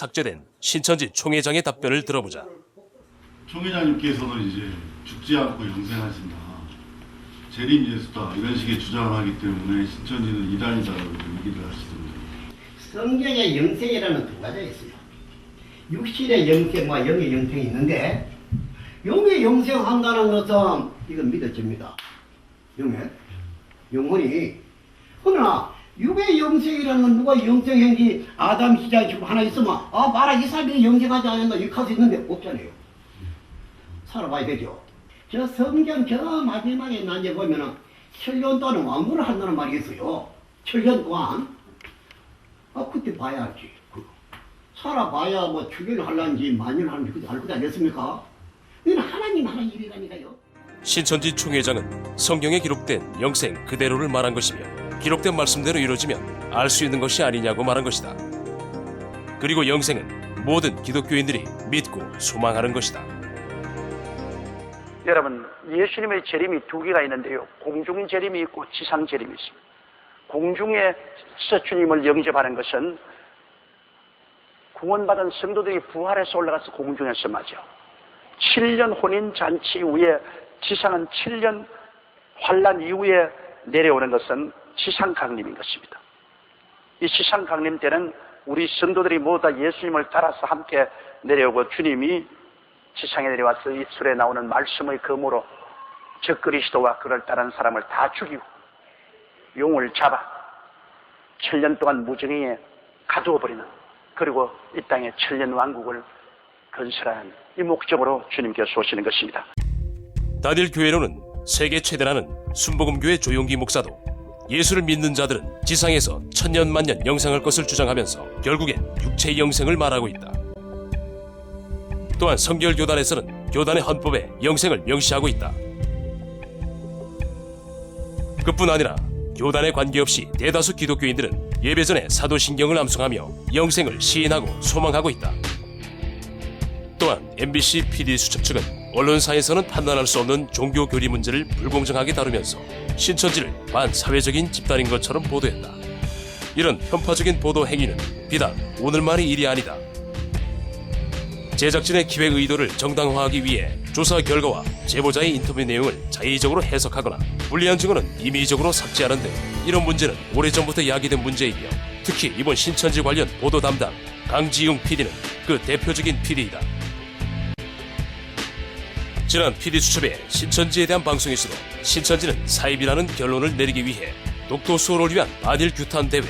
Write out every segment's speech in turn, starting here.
삭제된 신천지 총회장의 답변을 들어보자. 총회장님께서는 이제 죽지 않고 영생하신다, 재림 예수다 이런 식의 주장을 하기 때문에 신천지는 이단이다라고 얘기를 하시던데. 성경에 영생이라는 두 가지가 있어요. 육신의 영생, 영의 영생이 있는데 영의 영생한다는 것은 이건 믿어집니다. 영혼이. 그러나 육의 영생이라는 건 누가 영생한지 아담 시장 지금 하나 있으면 봐라 이 사람이 영생하지 않았나 이렇게 할 수 있는데 없잖아요. 살아봐야 되죠. 저 성경 저 마지막에 난제 보면은 7년 동안 왕국을 한다는 말이 있어요. 7년 동안. 그때 봐야 알지. 살아봐야 뭐 추계를 하려는지 만일 하는지 그때 알 것 아니겠습니까? 이건 하나님 하는 일이라니까요. 신천지 총회장은 성경에 기록된 영생 그대로를 말한 것이며 기록된 말씀대로 이루어지면 알 수 있는 것이 아니냐고 말한 것이다. 그리고 영생은 모든 기독교인들이 믿고 소망하는 것이다. 여러분, 예수님의 재림이 두 개가 있는데요. 공중 재림이 있고 지상 재림이 있습니다. 공중에서 주님을 영접하는 것은 구원받은 성도들이 부활해서 올라가서 공중에서 맞아. 7년 혼인 잔치 이후에 지상은 7년 환란 이후에 내려오는 것은 지상 강림인 것입니다. 이 지상 강림 때는 우리 성도들이 모두 다 예수님을 따라서 함께 내려오고 주님이 지상에 내려와서 이 술에 나오는 말씀의 검으로 저 그리스도와 그를 따르는 사람을 다 죽이고 용을 잡아 7년 동안 무정행에 가두어 버리는, 그리고 이 땅에 7년 왕국을 건설하는 이 목적으로 주님께서 오시는 것입니다. 단일 교회로는 세계 최대라는 순복음교회 조용기 목사도 예수를 믿는 자들은 지상에서 천년만년 영생할 것을 주장하면서 결국엔 육체의 영생을 말하고 있다. 또한 성결교단에서는 교단의 헌법에 영생을 명시하고 있다. 그뿐 아니라 교단에 관계없이 대다수 기독교인들은 예배 전에 사도신경을 암송하며 영생을 시인하고 소망하고 있다. 또한 MBC PD수첩 측은 언론사에서는 판단할 수 없는 종교 교리 문제를 불공정하게 다루면서 신천지를 반사회적인 집단인 것처럼 보도했다. 이런 편파적인 보도 행위는 비단 오늘만의 일이 아니다. 제작진의 기획 의도를 정당화하기 위해 조사 결과와 제보자의 인터뷰 내용을 자의적으로 해석하거나 불리한 증언은 임의적으로 삭제하는 등 이런 문제는 오래전부터 야기된 문제이며, 특히 이번 신천지 관련 보도 담당 강지용 PD는 그 대표적인 PD이다. 지난 PD수첩의 신천지에 대한 방송에서도 신천지는 사입이라는 결론을 내리기 위해 독도 수호를 위한 반일 규탄 대회,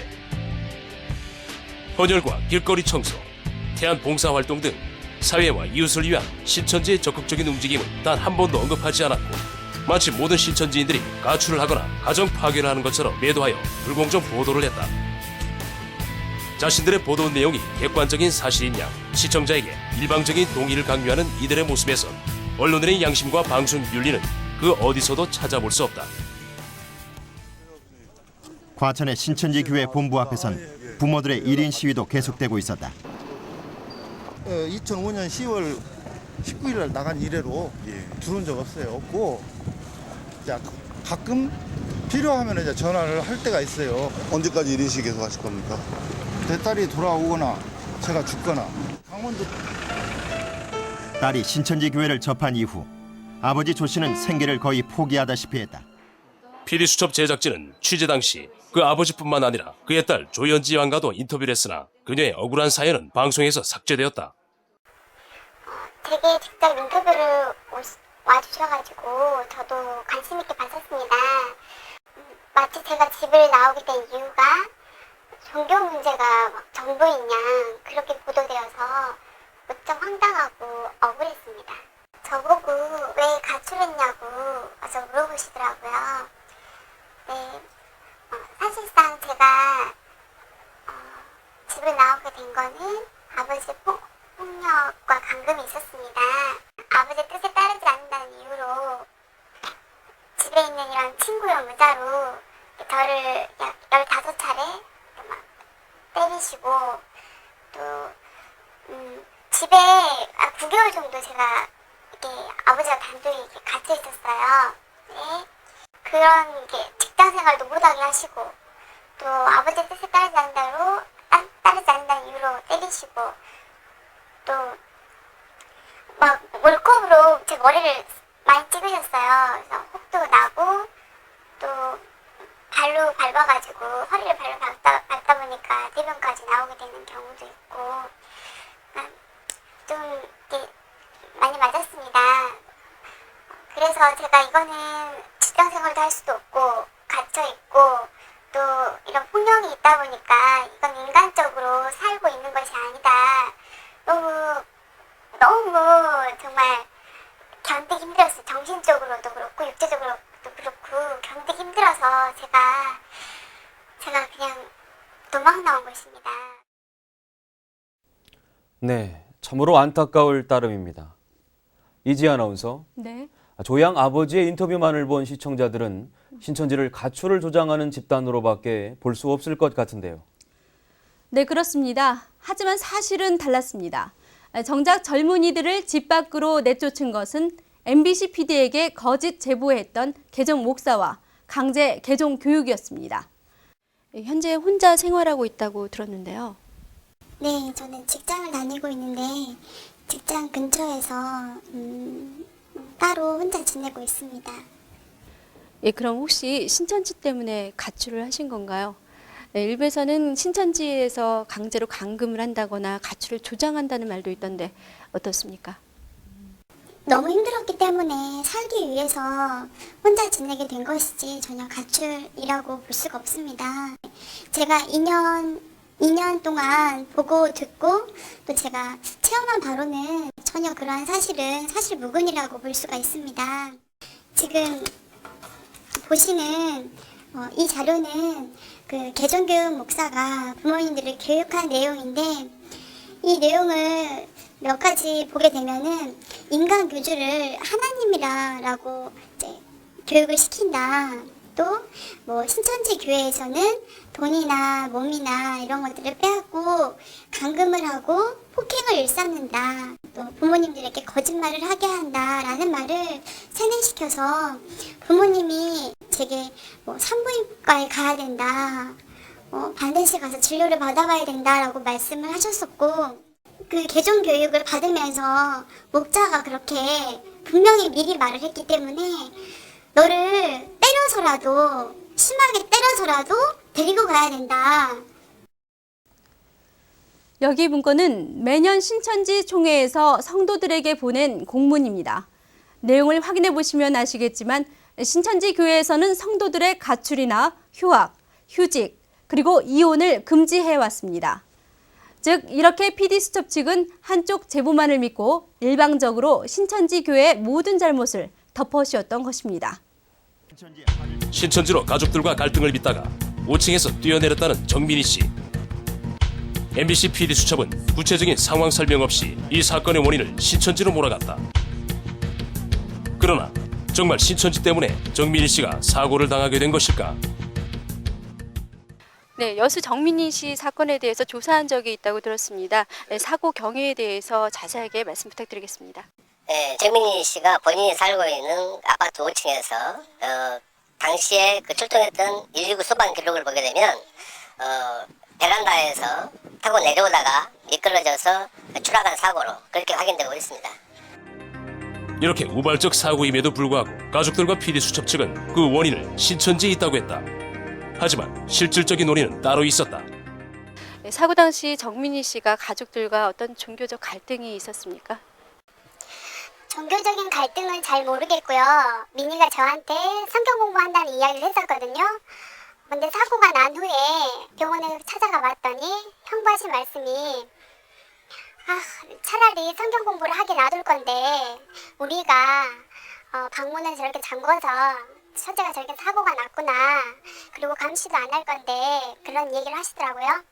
헌혈과 길거리 청소, 태안 봉사활동 등 사회와 이웃을 위한 신천지의 적극적인 움직임을 단 한 번도 언급하지 않았고, 마치 모든 신천지인들이 가출을 하거나 가정 파괴를 하는 것처럼 매도하여 불공정 보도를 했다. 자신들의 보도 내용이 객관적인 사실인 양 시청자에게 일방적인 동의를 강요하는 이들의 모습에서 언론인의 양심과 방송 윤리는 그 어디서도 찾아볼 수 없다. 과천의 신천지 교회 본부 앞에선 부모들의 1인 시위도 계속되고 있었다. 2005년 10월 19일 날 나간 이래로 들어온 적 없고, 가끔 필요하면 이제 전화를 할 때가 있어요. 언제까지 1인씩 계속 하실 겁니까? 내 딸이 돌아오거나 제가 죽거나. 강원도 딸이 신천지 교회를 접한 이후 아버지 조 씨는 생계를 거의 포기하다시피 했다. PD수첩 제작진은 취재 당시 그 아버지뿐만 아니라 그의 딸 조연지 양과도 인터뷰를 했으나 그녀의 억울한 사연은 방송에서 삭제되었다. 되게 직접 인터뷰를 와주셔가지고 저도 관심 있게 봤었습니다. 마치 제가 집을 나오게 된 이유가 종교 문제가 막 전부인 양 그렇게 보도되어서 무척 황당하고 억울했습니다. 저보고 왜 가출했냐고 와서 물어보시더라고요. 네, 사실상 제가 집을 나오게 된 거는 아버지 폭력과 감금이 있었습니다. 아버지의 뜻에 따르지 않는다는 이유로 집에 있는 이런 친구용 의자로 저를 약 15차례 막 때리시고, 또 집에 9개월 정도 제가 이렇게 아버지가 단둘이 이렇게 갇혀 있었어요. 네. 그런 이렇게 직장 생활도 못하게 하시고, 또 아버지의 뜻에 따르지 않는다는 이유로 때리시고, 또 막 몰컵으로 제 머리를 많이 찍으셨어요. 그래서 혹도 나고 또 발로 밟아가지고 허리를 발로 밟다 보니까 대변까지 나오게 되는 경우도 있고 좀 이렇게 많이 맞았습니다. 그래서 제가 이거는 직장생활도 할 수도 없고 갇혀있고 또 이런 폭력이 있다 보니까 이건 인간적으로 살고 있는 것이 아니다. 너무 정말 견디기 힘들었어요. 정신적으로도 그렇고 육체적으로도 그렇고 견디기 힘들어서 제가 그냥 도망 나온 것입니다. 네, 참으로 안타까울 따름입니다. 이지 아나운서. 네. 조양 아버지의 인터뷰만을 본 시청자들은 신천지를 가출을 조장하는 집단으로밖에 볼 수 없을 것 같은데요. 네, 그렇습니다. 하지만 사실은 달랐습니다. 정작 젊은이들을 집 밖으로 내쫓은 것은 MBC PD에게 거짓 제보했던 개정 목사와 강제 개종 교육이었습니다. 현재 혼자 생활하고 있다고 들었는데요. 네, 저는 직장을 다니고 있는데 직장 근처에서 따로 혼자 지내고 있습니다. 예, 그럼 혹시 신천지 때문에 가출을 하신 건가요? 네, 일부에서는 신천지에서 강제로 감금을 한다거나 가출을 조장한다는 말도 있던데 어떻습니까? 너무 힘들었기 때문에 살기 위해서 혼자 지내게 된 것이지 전혀 가출이라고 볼 수가 없습니다. 제가 2년 동안 보고 듣고 또 제가 체험한 바로는 전혀 그러한 사실은 사실무근이라고 볼 수가 있습니다. 지금 보시는 이 자료는 그 개종교육 목사가 부모님들을 교육한 내용인데 이 내용을 몇 가지 보게 되면은 인간 교주를 하나님이라고 이제 교육을 시킨다. 또 뭐 신천지 교회에서는 돈이나 몸이나 이런 것들을 빼앗고 감금을 하고 폭행을 일삼는다. 또 부모님들에게 거짓말을 하게 한다라는 말을 세뇌시켜서 부모님이 제게 뭐 산부인과에 가야 된다. 반드시 가서 진료를 받아봐야 된다라고 말씀을 하셨었고 그 개종 교육을 받으면서 목자가 그렇게 분명히 미리 말을 했기 때문에 너를 때려서라도 심하게 때려서라도 데리고 가야 된다. 여기 문건은 매년 신천지 총회에서 성도들에게 보낸 공문입니다. 내용을 확인해 보시면 아시겠지만 신천지 교회에서는 성도들의 가출이나 휴학, 휴직, 그리고 이혼을 금지해 왔습니다. 즉 이렇게 PD수첩 측은 한쪽 제보만을 믿고 일방적으로 신천지 교회의 모든 잘못을 덮어씌웠던 것입니다. 신천지로 가족들과 갈등을 빚다가 5층에서 뛰어내렸다는 정민희 씨. MBC PD수첩은 구체적인 상황 설명 없이 이 사건의 원인을 신천지로 몰아갔다. 그러나 정말 신천지 때문에 정민희 씨가 사고를 당하게 된 것일까? 네, 여수 정민희 씨 사건에 대해서 조사한 적이 있다고 들었습니다. 사고 경위에 대해서 자세하게 말씀 부탁드리겠습니다. 네, 정민희 씨가 본인이 살고 있는 아파트 5층에서 당시에 그 출동했던 119 소방 기록을 보게 되면 베란다에서 타고 내려오다가 미끄러져서 추락한 사고로 그렇게 확인되고 있습니다. 이렇게 우발적 사고임에도 불구하고 가족들과 PD수첩 측은 그 원인을 신천지에 있다고 했다. 하지만 실질적인 원인은 따로 있었다. 사고 당시 정민희 씨가 가족들과 어떤 종교적 갈등이 있었습니까? 종교적인 갈등은 잘 모르겠고요. 민희가 저한테 성경 공부한다는 이야기를 했었거든요. 근데 사고가 난 후에 병원에 찾아가 봤더니 형부 하신 말씀이 차라리 성경 공부를 하게 놔둘 건데 우리가 방문을 저렇게 잠궈서 첫째가 저렇게 사고가 났구나. 그리고 감시도 안 할 건데 그런 얘기를 하시더라고요.